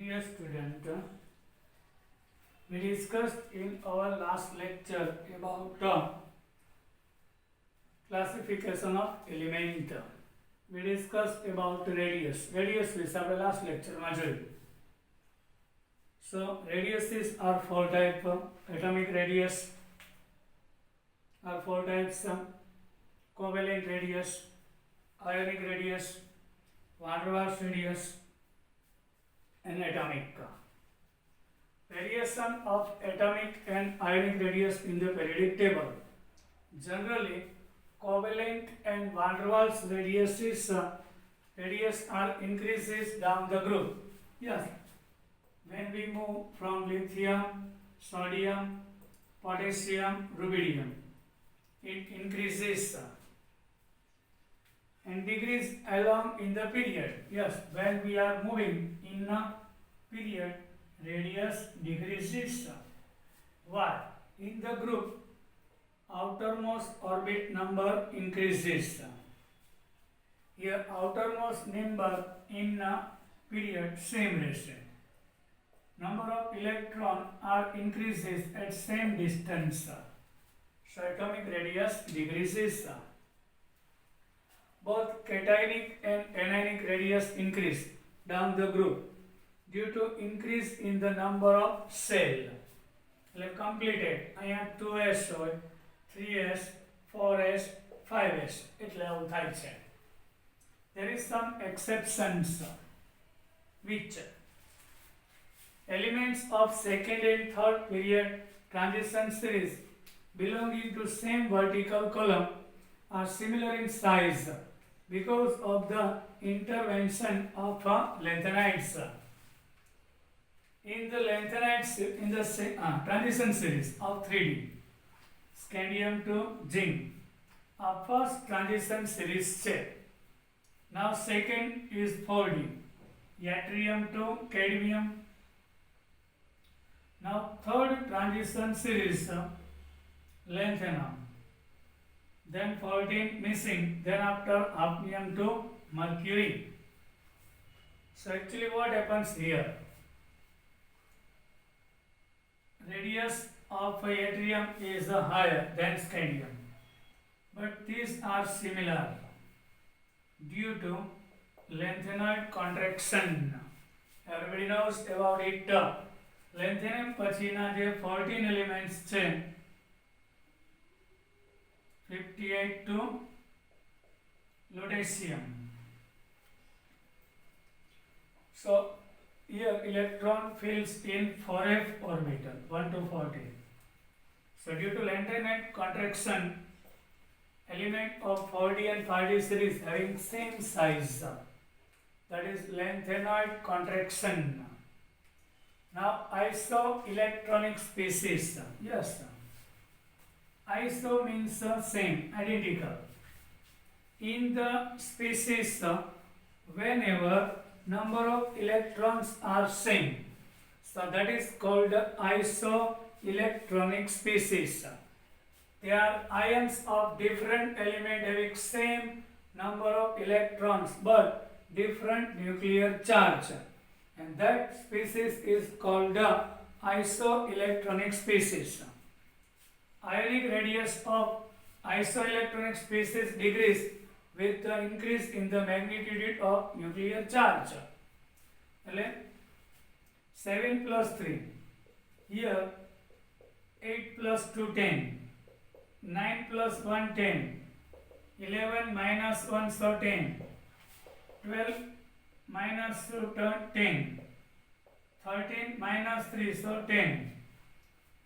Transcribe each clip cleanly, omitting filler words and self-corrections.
Dear student, we discussed in our last lecture about classification of element. We discussed about radius. Radius is our last lecture majority. So radiuses are four types. Atomic radius are four types. Covalent radius, ionic radius, van der Waals radius, and atomic. Variation of atomic and ionic radius in the periodic table. Generally, covalent and van der Waals radius are increases down the group. Yes, when we move from lithium, sodium, potassium, rubidium, it increases and decrease along in the period. Yes, when we are moving in a period, radius decreases. Why? In the group, outermost orbit number increases. Here, outermost number in a period, same ratio. Number of electrons are increases at same distance. So atomic radius decreases. Both cationic and anionic radius increase down the group due to increase in the number of cells. Like completed, I have 2s હોય, 3s, 4s, 5s. એટલે આવું થાય છે. There is some exceptions which elements of second and third period transition series belonging to same vertical column are similar in size because of the intervention of lanthanides. In the lanthanides, in the transition series of 3D, scandium to zinc, our first transition series check. Now second is 4D, yttrium to cadmium. Now third transition series, lanthanum. Then 14 missing, then after hafnium to mercury. So actually what happens here? Radius of yttrium is higher than scandium, but these are similar due to lanthanoid contraction. Everybody knows about it. Lanthanum પછીના જે 14 elements છે 58 to lutetium. So here electron fills in 4f orbital 1 to 14. So due to lanthanoid contraction, element of 4D and 5D series having same size, that is lanthanoid contraction. Now isoelectronic species. Yes, iso means same, identical. In the species, whenever number of electrons are same, so that is called isoelectronic species. They are ions of different element having same number of electrons but different nuclear charge, and that species is called isoelectronic species. Ionic radius of isoelectronic species decrease with the increase in the magnitude of nuclear charge. 7 plus 3. Here 8 plus 2 10. 9 plus 1 10. 11 minus 1 so 10. 12 minus 2 10. 13 minus 3 so 10.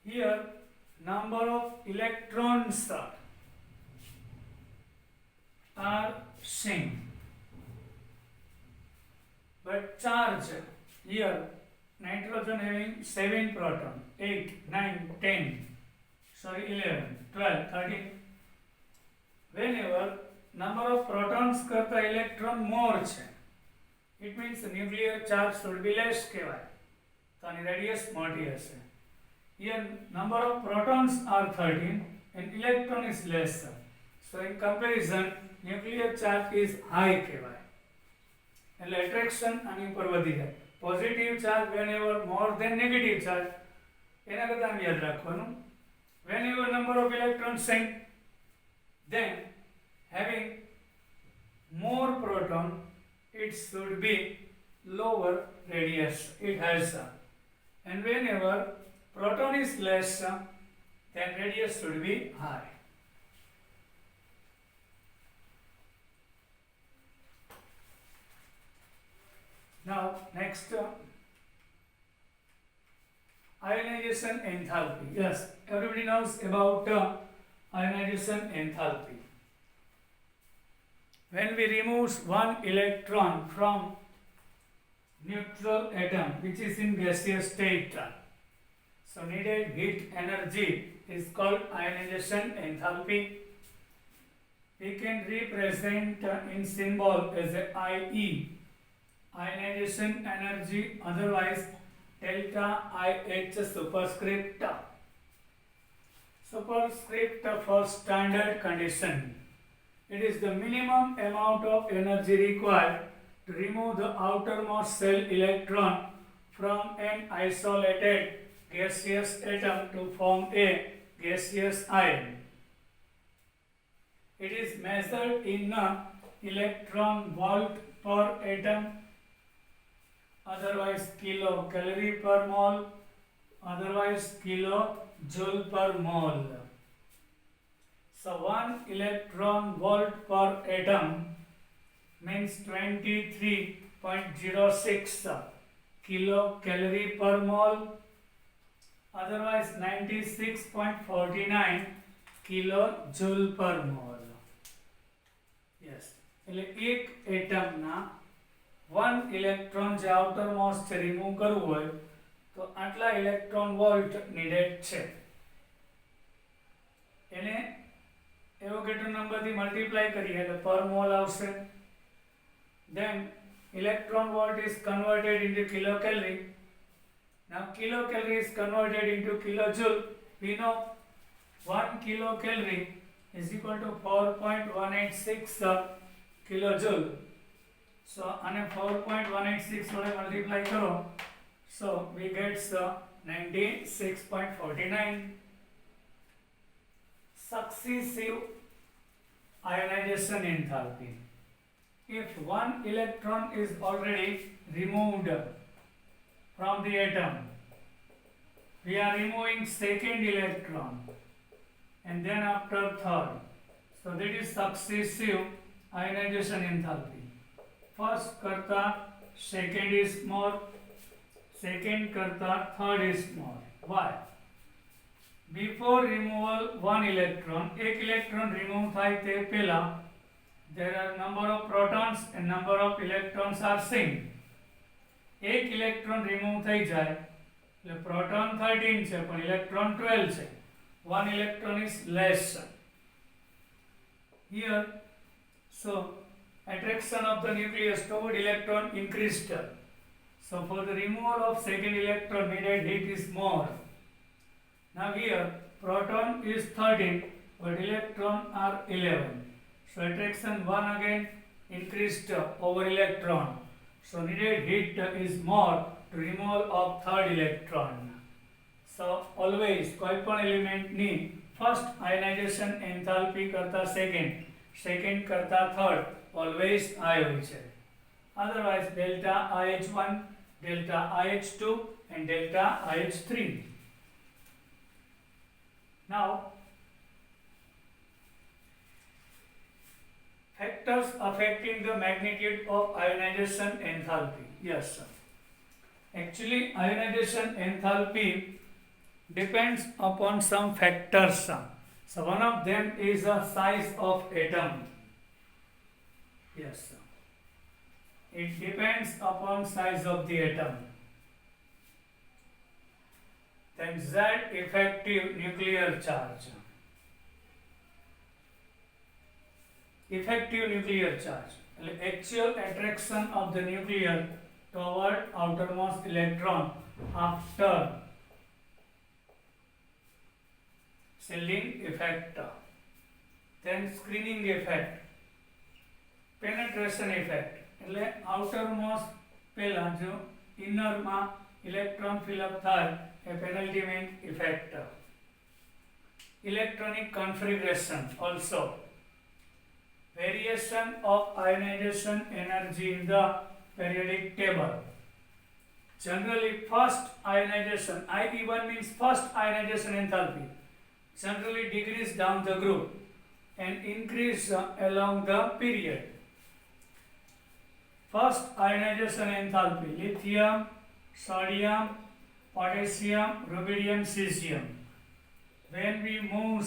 Here number of electrons are same, but charge here nitrogen having 7 proton, 8, 9, 10, sorry 11, 12, 13. Whenever number of protons કરતા electron more છે, it means the nuclear charge should be less કહેવાય, તો આની radius મોટી હશે. Here number of protons are 13 and electron is less. So in comparison, nuclear charge is high કહેવાય. એટલે attraction આની ઉપર વધી જાય. positive charge whenever more than negative charge. એના કરતા યાદ રાખવાનું, whenever number of electrons sent, then having more proton, it should be lower radius it has, and whenever proton is less, then radius should be high. Now next, ionization enthalpy. Yes, everybody knows about ionization enthalpy. When we remove one electron from neutral atom which is in gaseous state, so needed heat energy is called ionization enthalpy. We can represent in symbol as a IE, ionization energy, otherwise delta IH superscript. Superscript for standard condition. It is the minimum amount of energy required to remove the outermost cell electron from an isolated gaseous atom to form a gaseous ion. It is measured in electron volt per atom, otherwise kilocalorie per mole, otherwise kilojoule per mole. So 1 electron volt per atom means 23.06 kilocalorie per mole, otherwise 96.49 kilojoule per mole. Yes, એટલે એક એટમના 1 electron જે આઉટરમોસ્ટ છે remove કરવું હોય તો આટલા electron volt needed છે. એને એવોગેડ્રો નંબરથી મલ્ટીપ્લાય કરીએ એટલે પર મોલ આવશે. Then electron volt is converted into kilocalorie. Now kilocalorie is converted into kilojoule. We know 1 kilocalorie is equal to 4.186 kilojoule. So અને 4.186 વડે મલ્ટીપ્લાય કરો, so we get 96.49. Successive ionization enthalpy. If one electron is already removed from the atom, we are removing second electron and then after third. So that is successive ionization enthalpy. First karta second is more, second karta third is more. Why? Before removal one electron, एक electron remove થાય તે પહેલા there are number of protons and number of electrons are same. એક electron remove થઈ જાય એટલે proton 13 છે પણ electron 12 છે. One electron is less here, so attraction of the nucleus toward electron increased. So for the removal of second electron needed heat is more. Now here proton is 13 but electron are 11. So attraction 1 again increased over electron. So needed heat is more to removal of third electron. So always કોઈપણ એલિમેન્ટની first ionization enthalpy કરતા second કરતા third always high હોય છે. Otherwise delta IH1, delta IH2 and delta IH3. Now factors affecting the magnitude of ionization enthalpy. Yes, sir. Actually ionization enthalpy depends upon some factors. So one of them is the size of atom. Yes, sir. It depends upon size of the atom. Then Z effective nuclear charge. Effective nuclear charge, actual attraction of the nucleus toward outermost electron after shielding effect. Then screening effect, penetration effect. એટલે outermost પહેલા જો ઇનરમાં electron fill up થાય એ પેનલ્ટીમેન્ટ effect. Electronic configuration also. Variation of ionization energy in the periodic table. Generally, first ionization, IE1 means first ionization enthalpy, generally decrease down the group and increase along the period. First ionization enthalpy: lithium, sodium, potassium, rubidium, cesium. When we move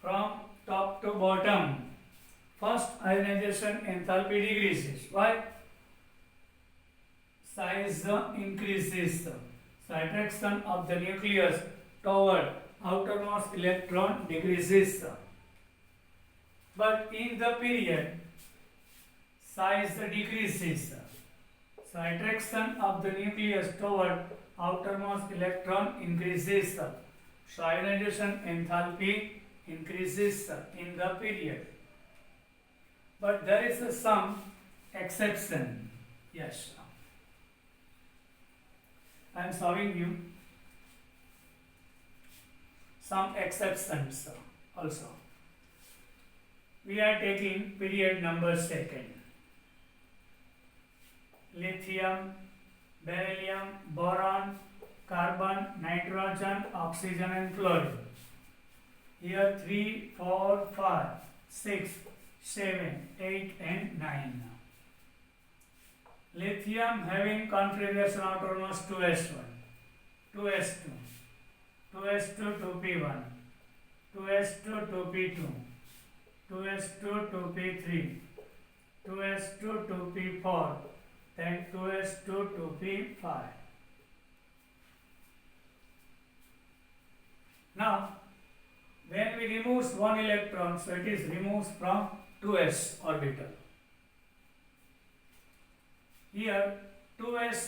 from top to bottom, first ionization enthalpy decreases. Why? Size increases. So attraction of the nucleus toward outermost electron decreases. But in the period, size decreases. So attraction of the nucleus toward outermost electron increases. So ionization enthalpy increases in the period. But there is some exception. Yes. I am showing you some exceptions also. We are taking period number 2. Lithium, beryllium, boron, carbon, nitrogen, oxygen and fluorine. Here 3, 4, 5, 6, 7, 8 and 9. Lithium having configuration outermost 2s1, 2s2, 2s2, 2p1, 2s2, 2p2, 2s2, 2p3, 2s2, 2p4, then 2s2, 2p5. Now, when we remove one electron, so it is removed from 2s orbital. Here 2s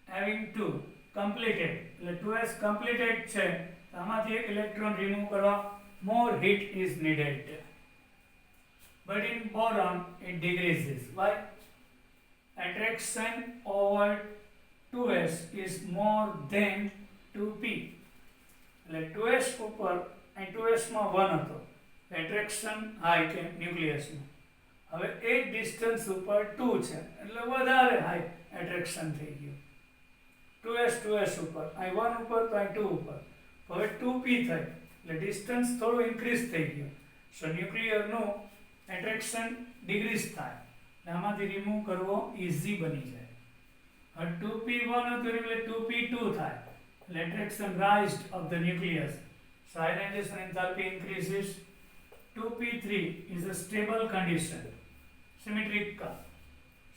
having 2 completed, એટલે 2s completed છે, આમાંથી એક electron remove કરવા more heat is needed. But in boron it decreases. Why? Attraction over 2s is more than 2p. એટલે 2s ઉપર અને 2s માં 1 હતો, એટ્રેક્શન હાઈ કે ન્યુક્લિયસનું. હવે એક ડિસ્ટન્સ ઉપર 2 છે એટલે વધારે હાઈ એટ્રેક્શન થઈ ગયું. 2s ઉપર, અહીં 1 ઉપર તો અહીં 2 ઉપર, હવે 2p થઈ એટલે ડિસ્ટન્સ થોડું ઇન્ક્રીઝ થઈ ગયું. સો ન્યુક્લિયરનું એટ્રેક્શન ડિક્રીઝ થાય, આમાંથી રિમૂવ કરવો ઇઝી બની જાય. હવે 2p1 હતું એટલે 2p2 થાય, એટલે attraction raised of the nucleus. So ionization enthalpy increases. 2p3 is a stable condition, symmetrical,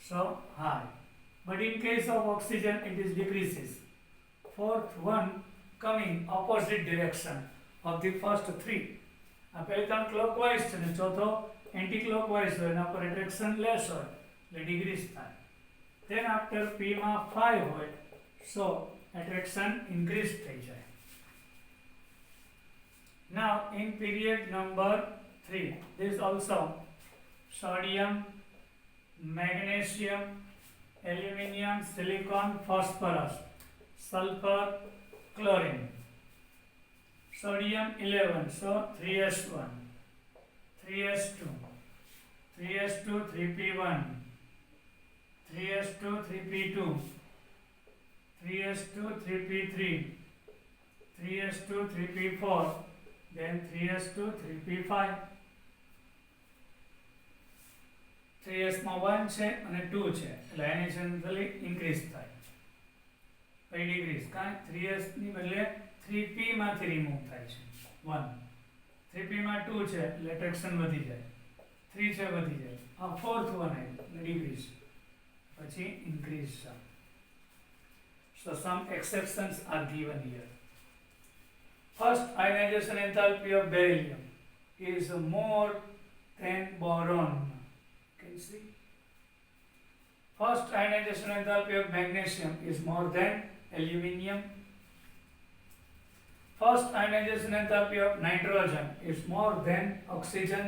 so high. But in case of oxygen, it is decreases. Fourth one coming opposite direction of the first 3. આ પહેલા ત્રણ clockwise છે ને ચોથો anti-clockwise હોય, એના પર attraction less હોય એટલે decrease થાય. Then after p માં 5 હોય, so attraction increase થઈ જાય. Now in period number 3, this also sodium, magnesium, aluminium, silicon, phosphorus, sulfur, chlorine. Sodium 11, so 3s1, 3s2, 3s2, 3p1, 3s2, 3p2, 3s2, 3p3, 3s2, 3p4, then 3s2, 3p5. 3s માં 1 છે અને 2 છે એટલે ionization increase થાય. કઈ decrease? કારણ 3s ની બદલે 3p માંથી remove થાય છે 1. 3p માં 2 છે એટલે attraction વધી જાય. 3 છે વધી જાય. આ fourth one આવ્યું એટલે decrease. પછી increase. So some exceptions are given here. First ionization enthalpy of beryllium is more than boron. Can you see? First ionization enthalpy of magnesium is more than aluminium. First ionization enthalpy of nitrogen is more than oxygen,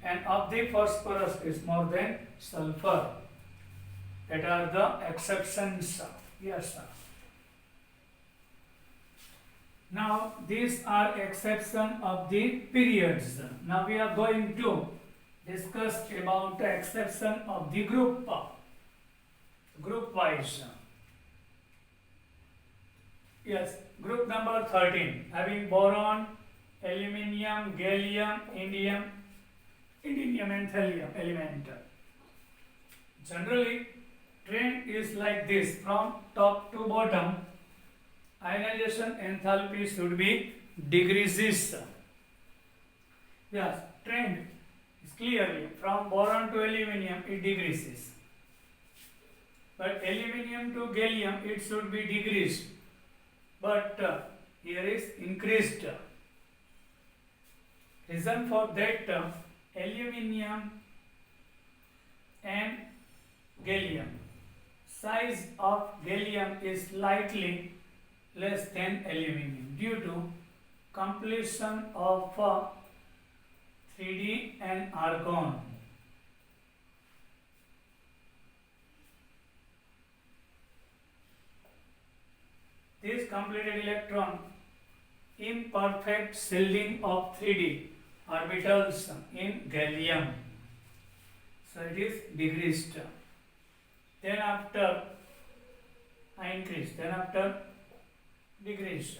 and of the phosphorus is more than sulfur. That are the exceptions. Yes. Now these are exception of the periods. Now we are going to discuss about the exception of the group wise. Yes, group number 13 having boron, aluminium, gallium, indium and thallium element. Generally, trend is like this from top to bottom. Ionization enthalpy should be decreases. Yes, trend is clearly from boron to aluminium it decreases. But aluminium to gallium it should be decreased. But here is increased. Reason for that aluminium and gallium. Size of gallium is slightly less than aluminium due to completion of 3D and argon. This completed electron imperfect shielding of 3D orbitals in gallium. So it is decreased. Then after increased, then after decreased.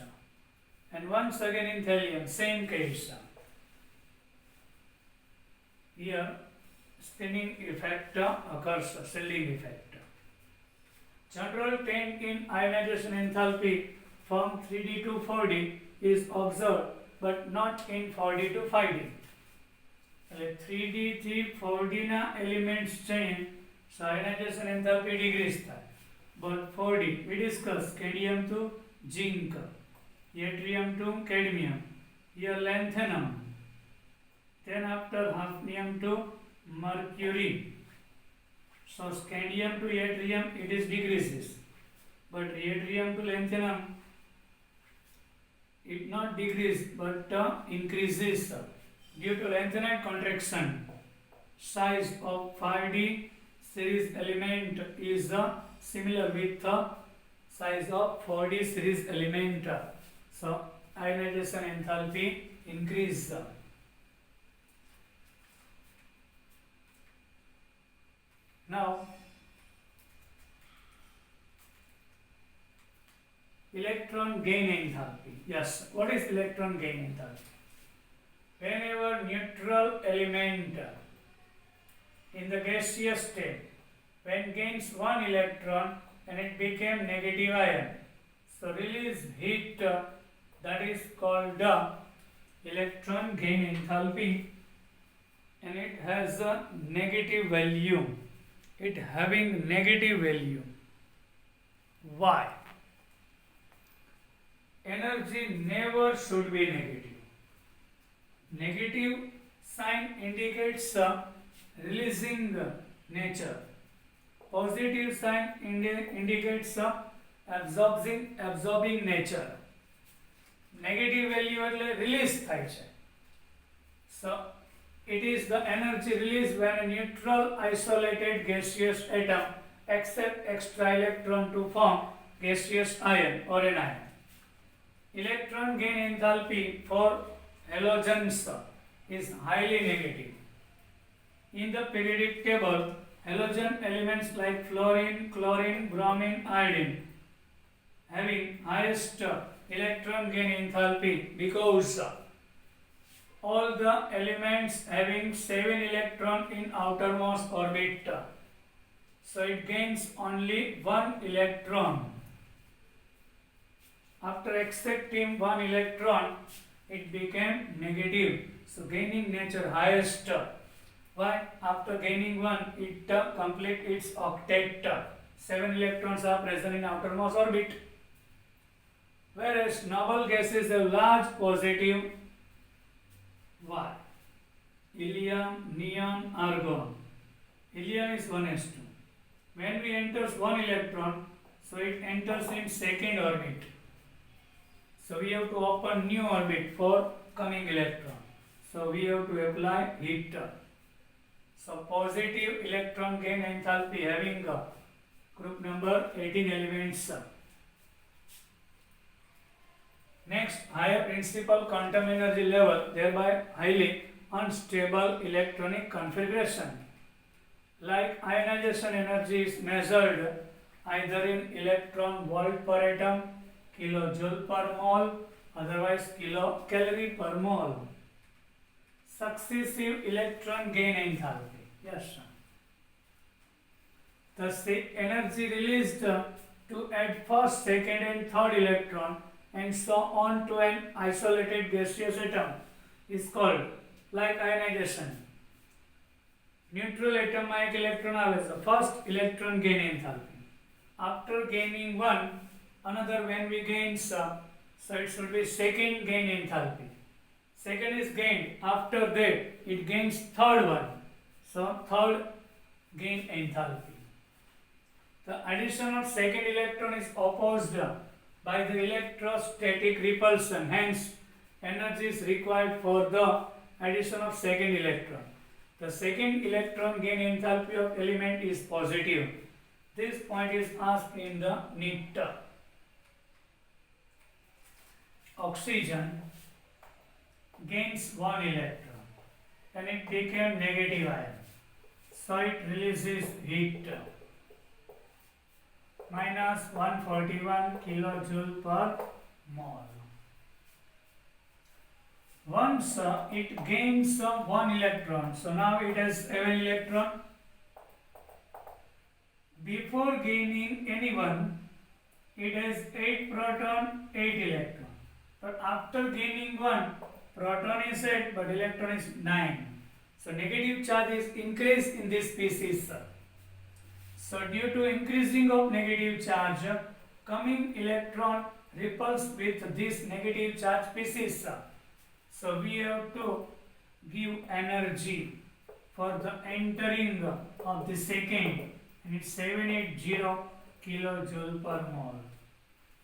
And once again in thallium, same case. Here spinning effect occurs, shielding effect. General trend in ionization enthalpy from 3D to 4D is observed, but not in 4D to 5D. 3D થી 4D ના elements change, so ionization enthalpy decrease થાય. But 4D, we discuss cadmium to zinc, yttrium to cadmium, here lanthanum, then after hafnium to mercury. So scandium to yttrium it is decreases, but yttrium to lanthanum it not decrease but increases due to lanthanide contraction. Size of 5D series element is similar with the size of 4D series element. So ionization enthalpy increase. Now electron gain enthalpy. Yes, what is electron gain enthalpy? Whenever neutral element in the gaseous state, when gains one electron and it became negative ion, so release heat that is called electron gain enthalpy, and it has a negative value. It having negative value. Why? Energy never should be negative. Negative sign indicates releasing nature. Positive sign indicates absorbing nature. Negative value એટલે release થાય છે. So it is the energy released when a neutral isolated gaseous atom accepts extra electron to form gaseous ion or anion. Electron gain enthalpy for halogens is highly negative. In the periodic table, halogen elements like fluorine, chlorine, bromine, iodine having highest electron gain enthalpy because all the elements having 7 electrons in outermost orbit, so it gains only 1 electron. After accepting 1 electron, it became negative. So gaining nature highest. Why? After gaining 1, it complete its octet. 7 electrons are present in outermost orbit. Whereas noble gases have large positive. Why? Helium, neon, argon. Helium is 1s2. When we enters 1 electron, so it enters in second orbit. So we have to open new orbit for coming electron. So we have to apply heat. So positive electron gain enthalpy having group number 18 elements. Next, higher principal quantum energy level, thereby highly unstable electronic configuration. Like ionization energy is measured either in electron volt per atom, kilojoule per mole, otherwise kilocalorie per mole. Successive electron gain enthalpy. Yes, sir. Thus, the energy released to add first, second, and third electron and so on to an isolated gaseous atom is called like ionization. Neutral atom માં એક electron આવે છે, first electron gain enthalpy. After gaining one, another when we gain some, so it should be second gain enthalpy. Second is gained, after that it gains third one, so third gain enthalpy. The addition of second electron is opposed by the electrostatic repulsion, hence energy is required for the addition of second electron. The second electron gain enthalpy of element is positive. This point is asked in the NEET. Oxygen gains one electron and it became negative ion, so it releases heat minus 141 kilojoule per mole. Once it gains one electron, so now it has 7 electron. Before gaining any one, it has 8 proton, 8 electron. But after gaining one, proton is 8 but electron is 9. So negative charge is increased in this species. So due to increasing of negative charge, coming electron repulse with this negative charge species. So we have to give energy for the entering of the second, and it's 780 kilojoule per mole.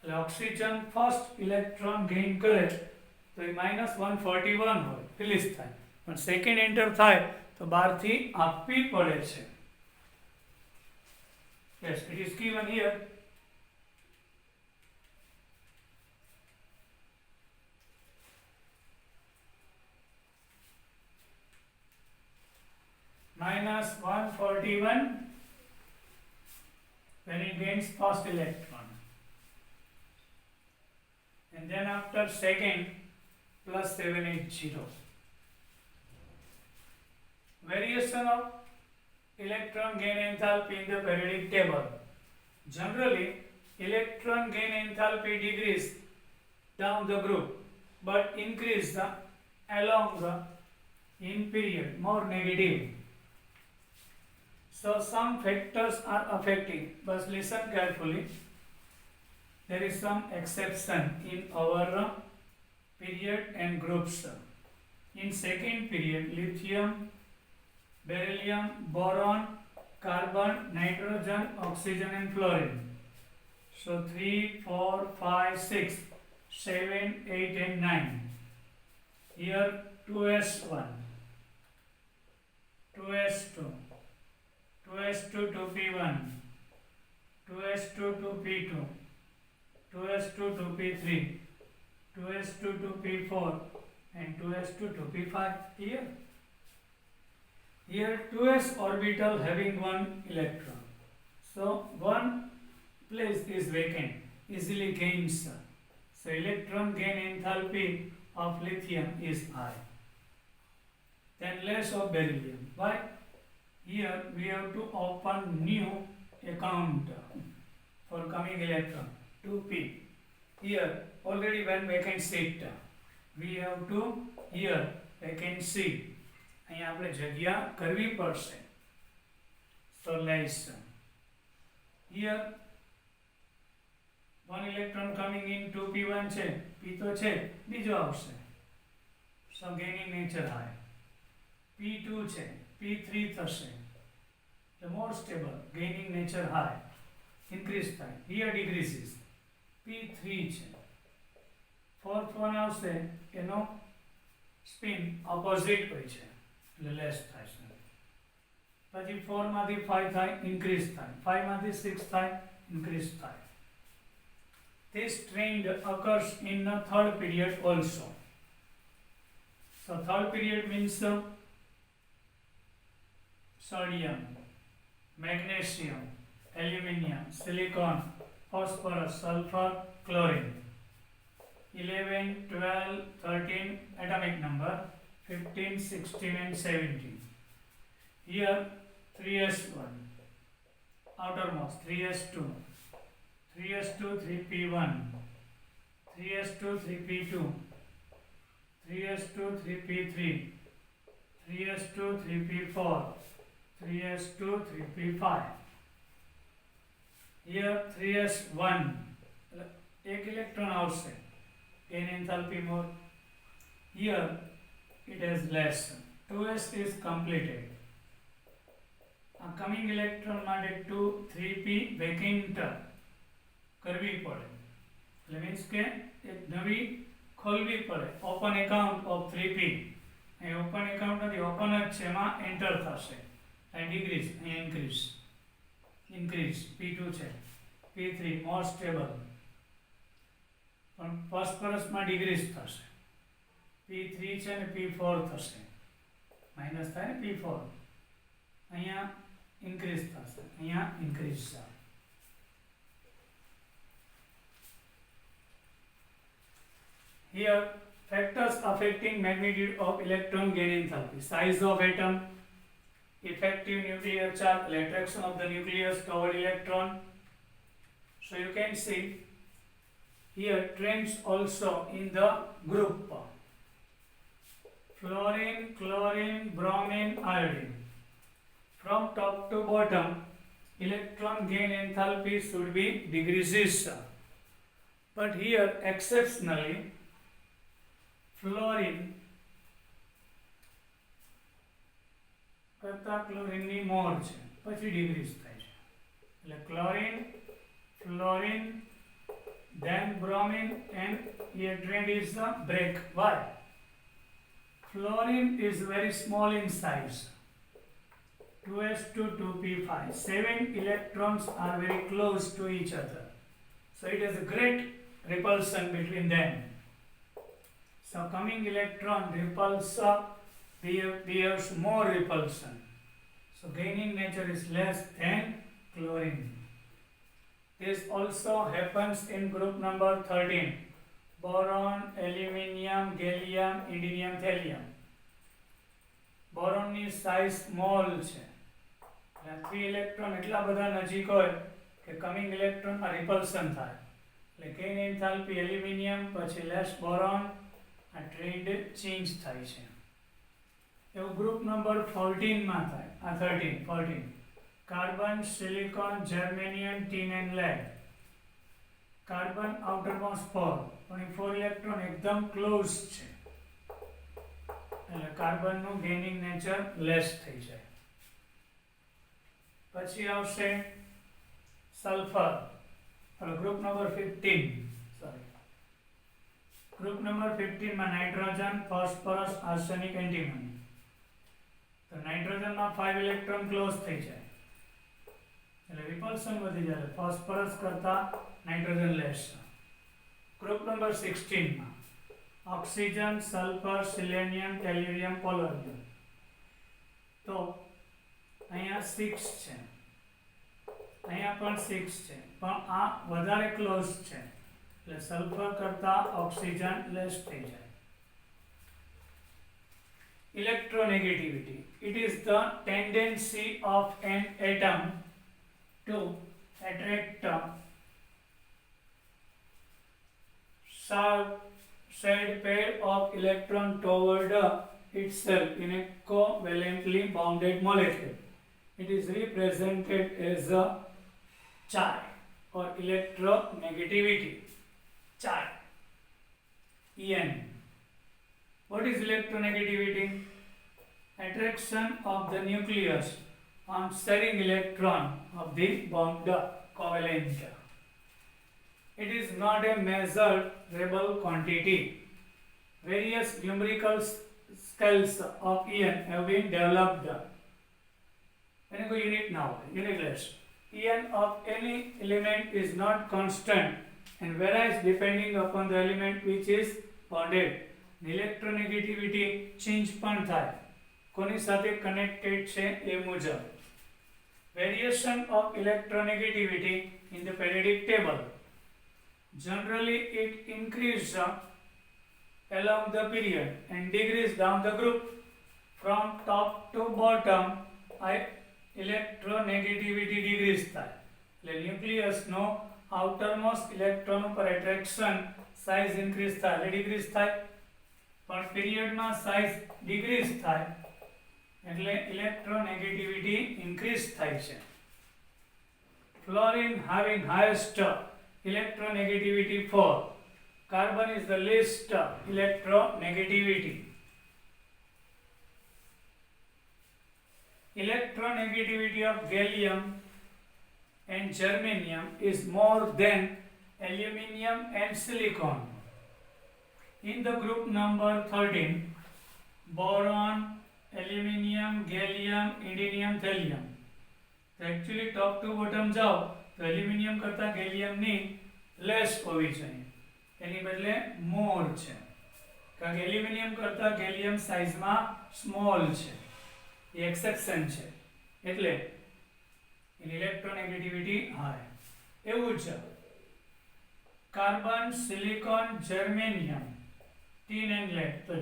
The oxygen first electron gain કરે તો એ -141 હોય release થાય, પણ second enter થાય તો બહારથી આપવી પડે છે. Yes, it is given here. -141 when it gains first electron, and then after second plus 780. Variation of electron gain enthalpy in the periodic table. Generally, electron gain enthalpy decrease down the group but increase along in period, more negative. So some factors are affecting, but listen carefully. There is some exception in our period and groups. In second period, lithium, beryllium, boron, carbon, nitrogen, oxygen and fluorine. So 3, 4, 5, 6, 7, 8 and 9. Here 2s1, 2s2, 2s2 2p1, 2s2 2p2, 2s2 2p3, 2s2 2p4 and 2s2 2p5 here. Here 2s orbital having one electron. So one place is vacant, easily gains. So electron gain enthalpy of lithium is high. Then less of beryllium. Why? Here we have to open new account for coming electron 2p. Here already one vacant seat. We have to here vacancy. અહીંયા આપણે જગ્યા કરવી પડશે. So less. Here one electron coming in 2p1 છે, p તો છે, બીજો આવશે. So gaining nature high. p2 છે, p3 થશે. The more stable, gaining nature high. Increase થાય. Here decreases. p3 છે. Fourth one આવશે, એનો spin opposite હોય છે. Less થાય છે. પછી 4 માંથી 5 થાય ઇન્ક્રીઝ થાય, 5 માંથી 6 થાય ઇન્ક્રીઝ થાય. This trend occurs in the third period also. So third period means sodium, magnesium, aluminium, silicon, phosphorus, sulfur, chlorine. 11, 12, 13 atomic number, 15, 16 and 17. Here 3s1, outermost 3s2, 3s2, 3p1, 3s2, 3p2, 3s2, 3p3, 3s2, 3p4, 3s2, 3p5. Here 3s1, एक electron आवશે, gain enthalpy more. Here it is less, 2s is completed. Coming electron માટે 2 3p vacant કરવી પડે, એટલે means કે એક નવી ખોલવી પડે, open account of 3p. અહીં ઓપન એકાઉન્ટ નથી, ઓપન જ છે, એમાં એન્ટર થશે. અહીં ડિક્રીઝ, અહીં ઇન્ક્રીઝ p2 છે, p3 મોર સ્ટેબલ, પણ ફોસ્ફરસમાં ડિક્રીઝ થશે, p3 છે ને p4 થશે, માઇનસ થાય ને p4, અહીંયા ઇન્ક્રીઝ થશે, અહીંયા ઇન્ક્રીઝ છે. Here factors affecting magnitude of electron gain enthalpy: size of atom, effective nuclear charge, attraction of the nucleus toward electron. So you can see here trends also in the group: fluorine, chlorine, bromine, iodine. From top to bottom, electron gain enthalpy should be decreases, but here exceptionally fluorine કરતા ક્લોરીનની મોર છે, પછી decrease થાય છે. એટલે chlorine, fluorine, then bromine, and here trend is the break. Why? Fluorine is very small in size, 2s to 2p5. 7 electrons are very close to each other, so it has a great repulsion between them. So coming electron repulse bears more repulsion, so gaining nature is less than chlorine. This also happens in group number 13: boron, aluminium, gallium, indium, thallium. Boron ની size small છે, 3 electron એટલા બધા નજીક હોય કે coming ઇલેક્ટ્રોનમાં રિપલ્શન થાય, એટલે gain enthalpy aluminium પછી લેસ બોરોન, આ ટ્રેન્ડ ચેન્જ થાય છે. એવું ગ્રુપ નંબર 14 માં થાય, આ 14 carbon, silicon, germanium, tin and lead. Carbon આઉટરમોસ્ટ 4, પણ એ 4 ઇલેક્ટ્રોન એકદમ ક્લોઝ છે, એટલે કાર્બનનું ગેઇનિંગ નેચર લેસ થઈ જાય. પછી આવશે sulphur, group number 15, group number 15 માં નાઇટ્રોજન, ફોસ્ફરસ, આર્સેનિક, એન્ટીમની. તો નાઇટ્રોજનમાં 5 ઇલેક્ટ્રોન ક્લોઝ થઈ જાય, એટલે રિપલ્શન વધી જાય, ફોસ્ફરસ કરતા નાઇટ્રોજન લેસ. ગ્રુપ નંબર 16 માં ઓક્સિજન, સલ્ફર, સિલેનિયમ, ટેલ્યુરિયમ, પોલોનિયમ. તો અહીંયા 6 છે, અહીંયા પણ 6 છે, પણ આ વધારે ક્લોઝ છે, એટલે સલ્ફર કરતા ઓક્સિજન લેસ થઈ જાય. Electronegativity: it is the tendency of an atom to attract shared pair of electron toward itself in a covalently bounded molecule. It is represented as a charge or electronegativity charge, En. What is electronegativity? Attraction of the nucleus on sharing electron of the bound covalent. It is not a measurable quantity. Various numerical scales of En have been developed એને કોઈ unit ના હોય, યુનિટલેસ. En of any element is not constant and varies depending upon the element which is bonded. Electronegativity change પણ થાય કોની સાથે connected છે એ મુજબ. Variation of electronegativity in the periodic table. Generally, it increases along the period and decreases down the group. From top to bottom, electronegativity decrease થાય. એટલે ન્યુક્લિયસનો આઉટરમોસ્ટ electron ઉપર attraction size increase થાય એટલે ડિક્રીઝ થાય, પણ પીરિયડમાં સાઇઝ ડિક્રીઝ થાય એટલે electronegativity increase થાય છે. Fluorine having highest electronegativity 4. Carbon is the least electronegativity. Electronegativity of gallium and germanium is more than aluminium and silicon. In the group number 13, boron, aluminium, gallium, indium, thallium. तो actually top to bottom जाओ तो aluminium करता gallium ની less હોવી જોઈએ, એની બદલે મોર છે, કારણ કે એલ્યુમિનિયમ કરતા ગેલિયમ સાઇઝમાં સ્મોલ છે, એ એક્સેપ્શન છે, એટલે એની ઇલેક્ટ્રોનેગેટિવિટી હાઈ. એવું છે carbon, silicon, germanium, tin and lead. તો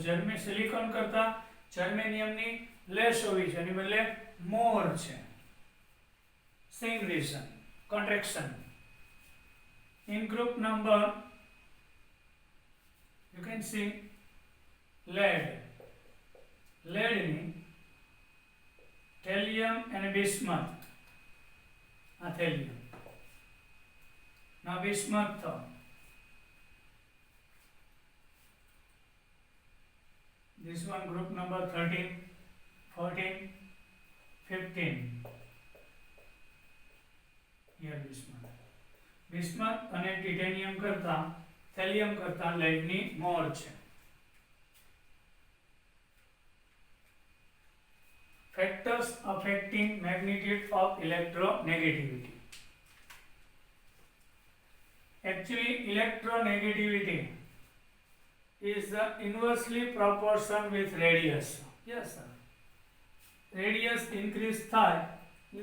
સિલિકોન કરતા જર્મેનિયમની લેસ હોવી છે, એની બદલે મોર છે. Same reason, contraction. In group number, you can see lead. Lead ni thallium and bismuth. Thallium. Now bismuth. This one group number 13, 14, 15. Here bismuth અને titanium કરતા thallium કરતા લેડની મોર છે. Factors affecting magnitude of electronegativity. Actually, electronegativity is inversely proportional with radius. Yes, sir. Radius increase થાય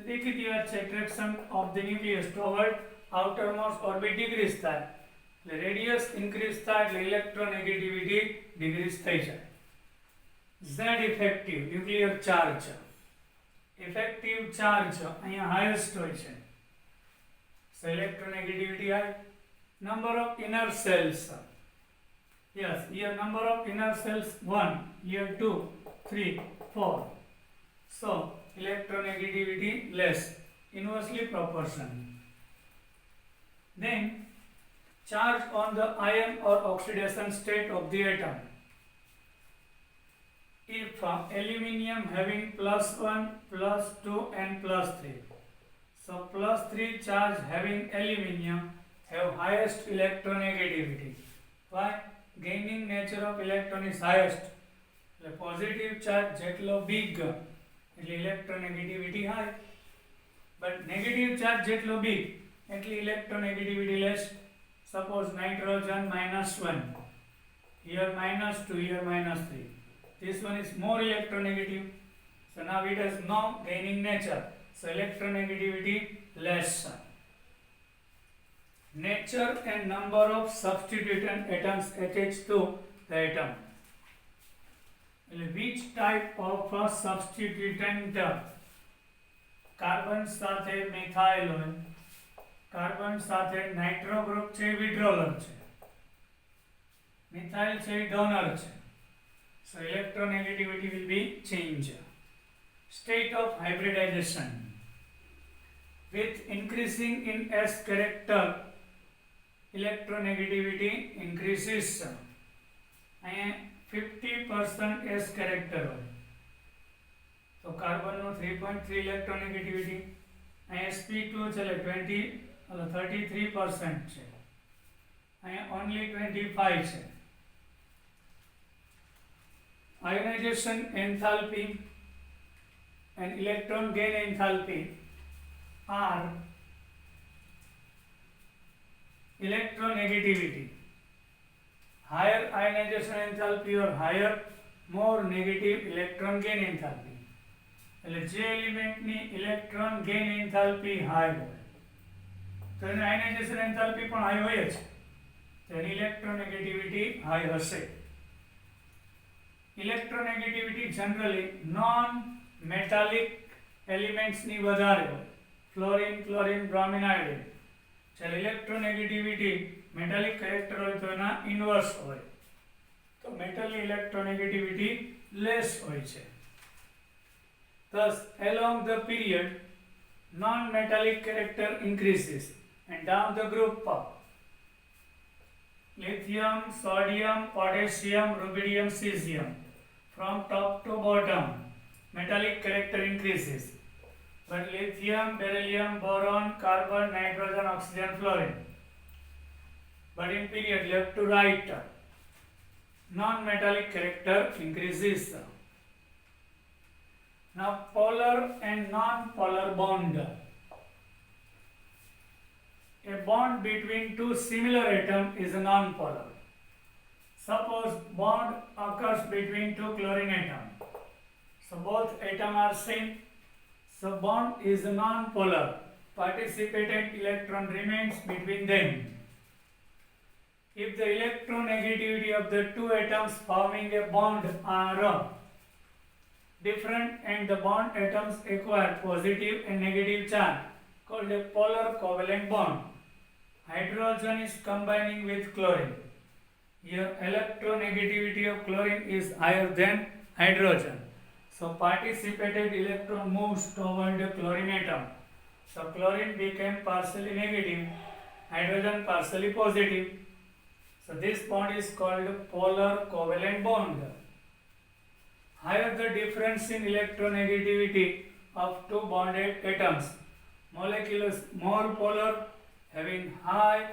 દેખીતી વાત છે, attraction of the nucleus toward outermost orbit decrease થાય, એટલે રેડિયસ ઇન્ક્રીઝ થાય એટલે ઇલેક્ટ્રોનેગેટિવિટી ડિક્રીઝ થઈ જાય. Z effective nuclear charge, effective charge અહીંયા હાઈએસ્ટ હોય છે, so electronegativity high. Number of inner shells, yes, here number of inner cells 1, here 2, 3, 4. So electronegativity less, inversely proportional. Then charge on the ion or oxidation state of the atom. If aluminium having +1, +2 and +3, so +3 charge having aluminium have highest electronegativity. Why? Gaining nature of electron is highest. The positive charge જેટલો big એટલે electronegativity high, but negative charge જેટલો big એટલી electronegativity less. Suppose nitrogen -1, here -2, here -3. This one is more electronegative, so now it has no gaining nature, so electronegativity less. Nature and number of substituent atoms attached to the atom. Which type of substituent? Carbon સાથે methyl હોય, carbon સાથે nitro group છે વિડ્રોલર છે, methyl છે donor છે, so electronegativity will be change. State of hybridization. With increasing in S character, electronegativity increases. 50% S character હોય તો કાર્બનનો 3.3 electronegativity, અહીંયા sp2 છે એટલે 33% છે, અહીંયા only 25 છે. Ionization enthalpy, and electron gain enthalpy are electronegativity. Higher ionization enthalpy or higher, more negative electron gain enthalpy. એટલે જે એલિમેન્ટની ઇલેક્ટ્રોન ગેઇન એન્થાલ્પી હાઈ હોય તો એની આયનાઇઝેશન એન્થાલ્પી પણ હાઈ હોય જ, તો એની ઇલેક્ટ્રોનેગેટિવિટી હાઈ હશે. ઇલેક્ટ્રોનેગેટિવિટી જનરલી નોન મેટાલિક એલિમેન્ટ્સની વધારે હોય, ફ્લોરિન, ક્લોરિન, બ્રોમિન, આયોડિન. જ્યારે ઇલેક્ટ્રોનેગેટિવિટી મેટાલિક કેરેક્ટર હોય તો એના ઇન્વર્સ હોય, તો મેટલની ઇલેક્ટ્રોનેગેટિવિટી લેસ હોય છે. Thus, along the period, non-metallic character increases, and down the group of lithium, sodium, potassium, rubidium, cesium, from top to bottom, metallic character increases. But lithium, beryllium, boron, carbon, nitrogen, oxygen, fluorine. But in period left to right, non-metallic character increases. Now, polar and non-polar bond. A bond between two similar atoms is a non-polar. Suppose bond occurs between two chlorine atoms. So both atoms are same. So bond is non-polar. Participating electron remains between them. If the electronegativity of the two atoms forming a bond are different and the bond atoms acquire positive and negative charge called a polar covalent bond. Hydrogen is combining with chlorine. Here electronegativity of chlorine is higher than hydrogen. So participated electron moves toward the chlorine atom. So chlorine became partially negative, hydrogen partially positive. So this bond is called polar covalent bond. Higher the difference in electronegativity of two bonded atoms, molecule is more polar, having high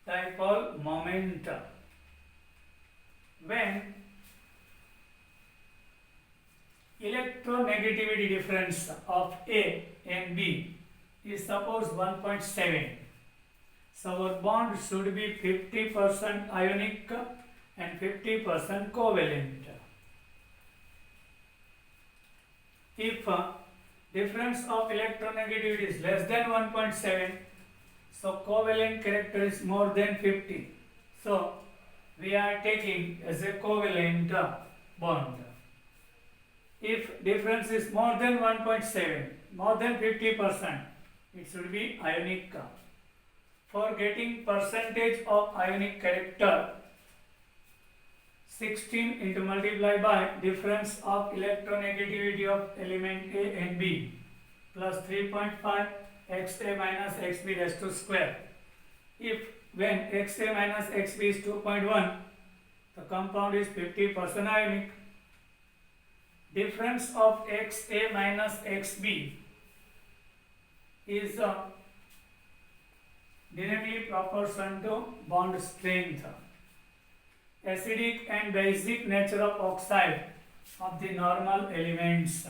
dipole moment. When electronegativity difference of A and B is suppose 1.7, so our bond should be 50% ionic and 50% covalent. If difference of electronegativity is less than 1.7, so covalent character is more than 50. So we are taking as a covalent bond. If difference is more than 1.7, more than 50%, it should be ionic. For getting percentage of ionic character, 16 into multiply by difference of electronegativity of element A and B plus 3.5 XA minus XB raised to square. If when XA minus XB is 2.1, the compound is 50% ionic. Difference of XA minus XB is directly proportional to bond strength. Acidic and basic nature of oxide of the normal elements.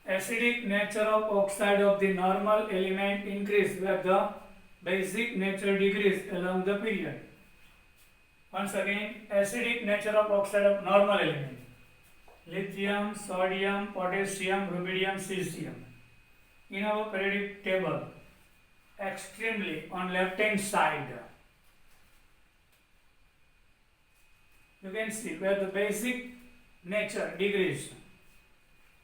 Acidic nature of oxide of the normal element increase where the basic nature decrease along the period. Once again, acidic nature of oxide of normal element. Lithium, sodium, potassium, rubidium, cesium. In our periodic table, extremely on left hand side, you can see where the basic nature decrease,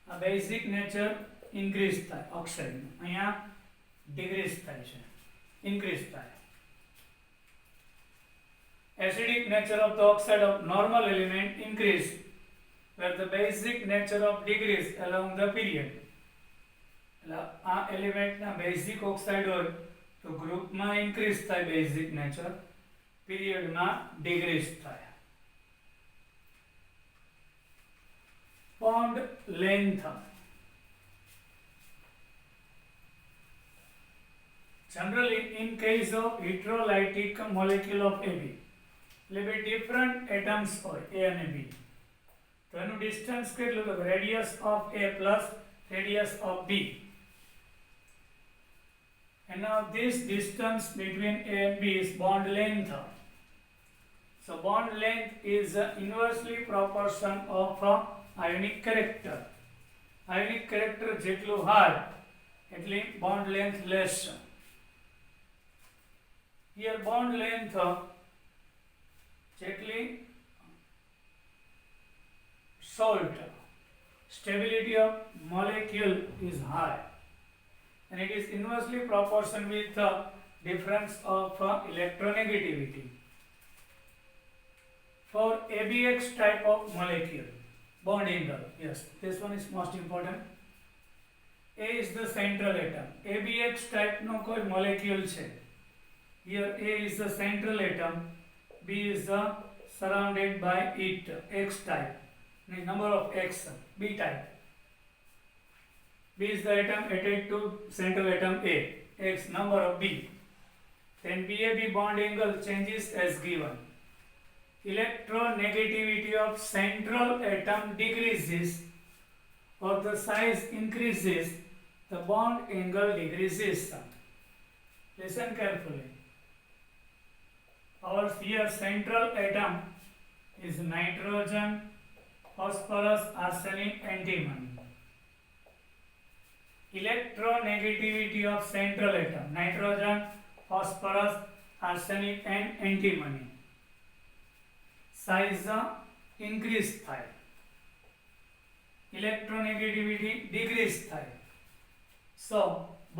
a basic nature increase થાય oxide, અહીંયા decrease થાય છે, increase થાય. Acidic nature of the oxide of normal element increase where the basic nature of decrease along the period. આ element ના basic oxide હોય તો ગ્રુપમાં ઇન્ક્રીઝ થાય બેઝિક નેચર, પીરિયડમાં ડિક્રીઝ થાય. Bond length. Generally, in case of heterolytic molecule of AB, different atoms or A and B, તો એનું distance કેટલું? તો radius of A plus radius of B. And now this distance between A and B is bond length. So bond length is inversely proportion of ionic character. Ionic character જેટલું high એટલી bond length less. Here bond length જેટલી salt, stability of molecule is high, and it is inversely proportional with the difference of electronegativity. For ABX type of molecule, bond angle, yes, this one is most important. A is the central atom. ABX type no koi molecule છે. Here A is the central atom, B is the surrounded by it, X type. Number of X, B type. B is the atom attached to central atom A, X number of B. Then BAB bond angle changes as given. Electronegativity of central atom decreases or the size increases, the bond angle decreases. Listen carefully. Our here central atom is nitrogen, phosphorus, arsenic, antimony. Electronegativity of central atom, nitrogen, phosphorus, arsenic and antimony. Size increase થાય. Electronegativity decrease થાય. So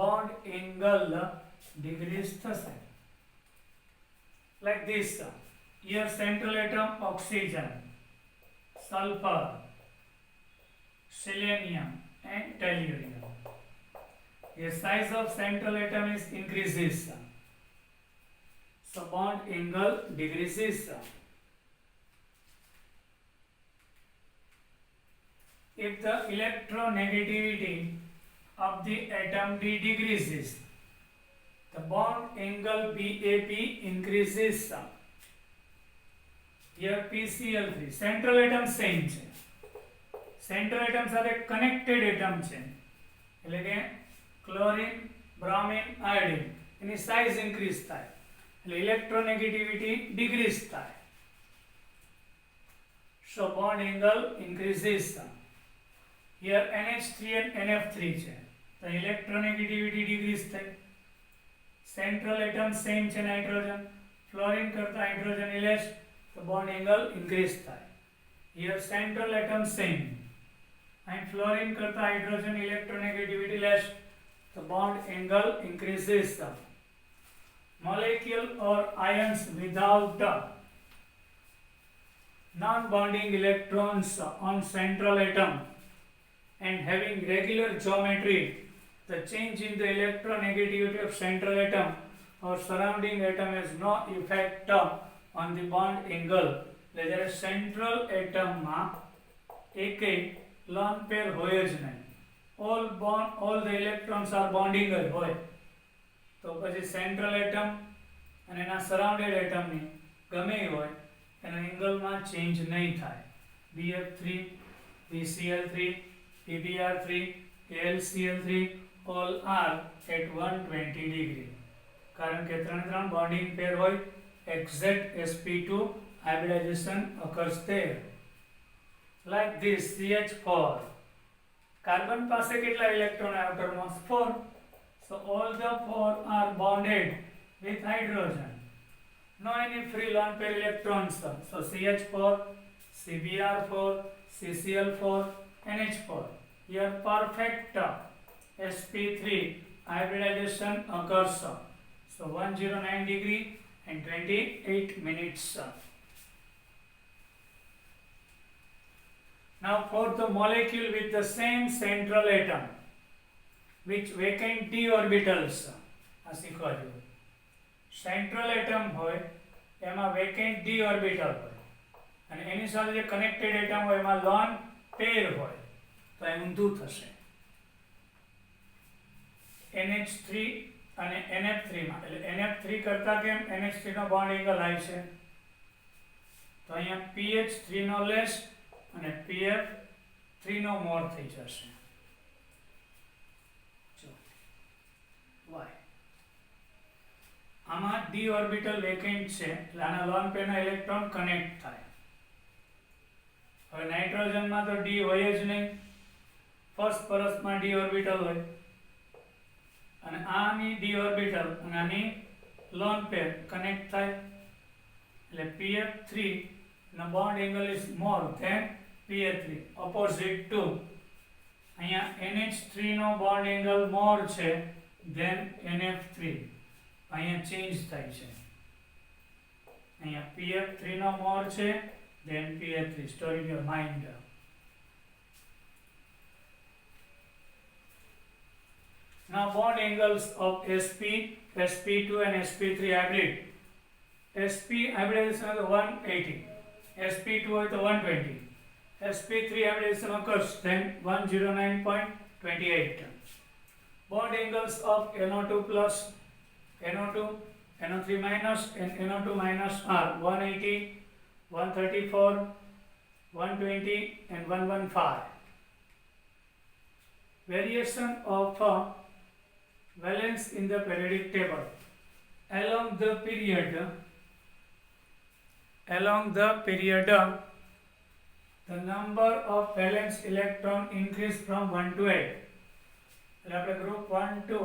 bond angle decrease થશે. Like this. Here central atom oxygen, sulfur, selenium and tellurium. The size of central atom is increases. So bond angle decreases. If the electronegativity of the atom D decreases, the bond angle BAP increases. Here PCl3, central atom same છે. Central atom સાથે connected atom છે. એટલે કે chlorine, bromine, iodine એની size increase થાય. એટલે electronegativity decrease થાય. So bond angle increases. Here NH3 and NF3 છે. તો electronegativity decrease થાય. Central atom same છે nitrogen. Fluorine કરતા hydrogen less. The bond angle increase થાય. Here central atom same and fluorine करता hydrogen electronegativity less. The bond angle increases. Molecule or ions without non-bonding electrons on central atom and having regular geometry, the change in the electronegativity of central atom or surrounding atom has no effect on the bond angle. જ્યારે central એટમમાં એકે lone pair હોય જ નહીં. all the electrons are bonding જ હોય. તો પછી central atom અને એના સરાઉન્ડેડ એટમની ગમે હોય એના એંગલમાં ચેન્જ નહીં થાય. BF3, BCl3, PBr3, AlCl3 all are at 120 degree. કારણ કે ત્રણ bonding pair હોય. Exact sp2 hybridization occurs there. Like this CH4. Carbon પાસે કેટલા electron outermost 4. So all the 4 are bonded with hydrogen. No any free lone pair electrons. So CH4, CBr4, CCl4, NH4. Here perfect sp3 hybridization occurs. So 109 degree and 28 minutes. Now for the molecule with the same central atom which vacant d orbitals, central atom હોય એમાં vacant d orbital હોય અને એની સાથે જે connected atom હોય એમાં lone pair હોય તો એ ઊંધું થશે. NH3 અને NF3 માં એટલે NF3 કરતા કેમ NH3 નો બોન્ડ એંગલ હાઈ છે તો અહીંયા PH3 નો લેસ અને PF3 નો મોર થઈ જશે. જો Y આમાં d ઓર્બિટલ વેકેન્ટ છે એટલે આના લોન પેરના ઇલેક્ટ્રોન કનેક્ટ થાય. હવે નાઇટ્રોજનમાં તો d હોય જ નહીં, ફર્સ્ટ પરસ્પરમાં d ઓર્બિટલ હોય અને આની d ઓર્બિટલ અને આની લોન પેર કનેક્ટ થાય એટલે PF3 નો bond angle is more than PA3 opposite to અહીંયા NH3 નો બોન્ડ એંગલ મોર છે ધેન NF3. અહીંયા ચેન્જ થાય છે, અહીંયા PF3 નો મોર છે then PA3. Store in your mind. Now bond angles of sp, sp2 and sp3 hybrid. sp hybridization is 180, sp2 is 120, sp3 hybridization occurs then 109.28. Bond angles of NO2 plus, NO2, NO3 minus and NO2 minus are 180, 134, 120 and 115. Variation of valence in the periodic table. Along the period, the number of valence electron increase from 1 to 8. એટલે આપણે group 1 2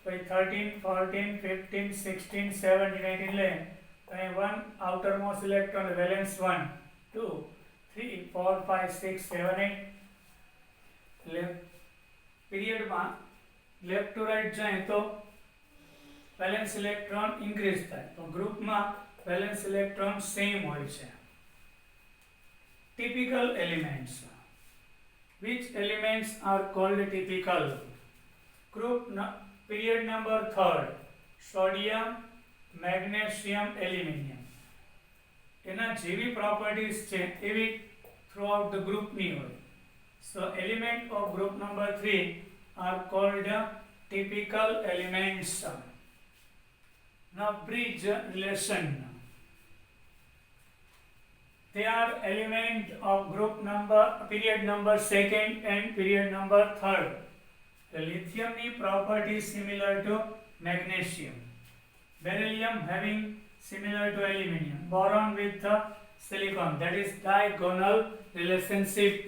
પછી 13 14 15 16 17 18 લઈએ તો અહીં 1 outermost electron valence 1 2 3 4 5 6 7 8 એટલે પીરિયડમાં left to right જાય તો valence electron increase થાય, તો ગ્રુપમાં વેલેન્સ ઇલેક્ટ્રોન સેમ હોય છે. Typical elements. Which elements are called typical? Group period number 3rd, sodium, magnesium, aluminium. એના જેવી પ્રોપર્ટીઝ છે એવી થ્રુઆઉટ ધ ગ્રુપની હોય. So element of group number 3 are called typical elements. Now bridge relation. They are element of group number period number 2nd and period number 3rd. The lithium ni property similar to magnesium, beryllium having similar to aluminium, boron with the silicon, that is diagonal relationship.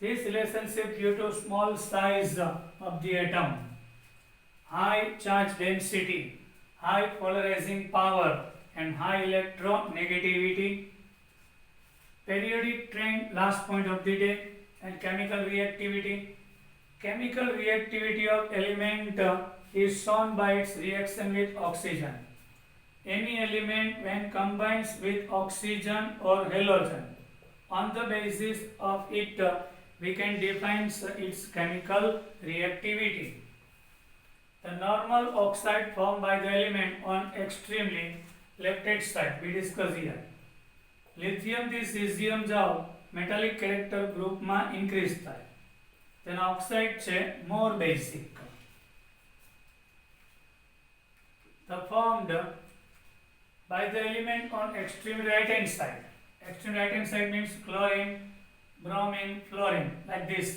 This relationship due to small size of the atom, high charge density, high polarizing power and high electronegativity, periodic trend, last point of the day, and chemical reactivity. Chemical reactivity of element is shown by its reaction with oxygen. Any element when combines with oxygen or halogen, on the basis of it we can define its chemical reactivity. The normal oxide formed by the element on extremely left hand side we discuss here. Lithium થી cesium જાઓ metallic character group માં increase થાય, તેનો oxide છે more basic. The formed by the element on extreme right hand side. Extreme right hand side means chlorine, bromine, fluorine, like this.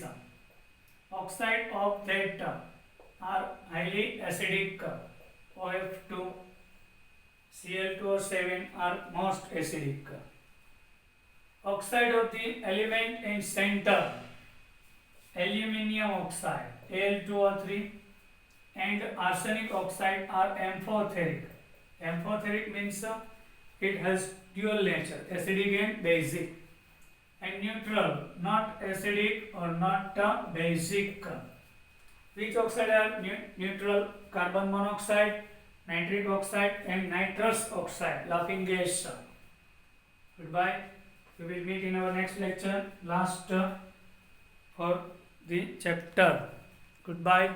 Oxide of that are highly acidic. OF2, Cl2O7 are most acidic. Oxide of the element in center, aluminium oxide, Al2O3, and arsenic oxide are amphoteric. Amphoteric means it has dual nature, acidic and basic. And neutral, not acidic or not basic. Which oxide are neutral? Carbon monoxide, nitric oxide and nitrous oxide, laughing gas. Goodbye. We will meet in our next lecture, last for the chapter. Goodbye.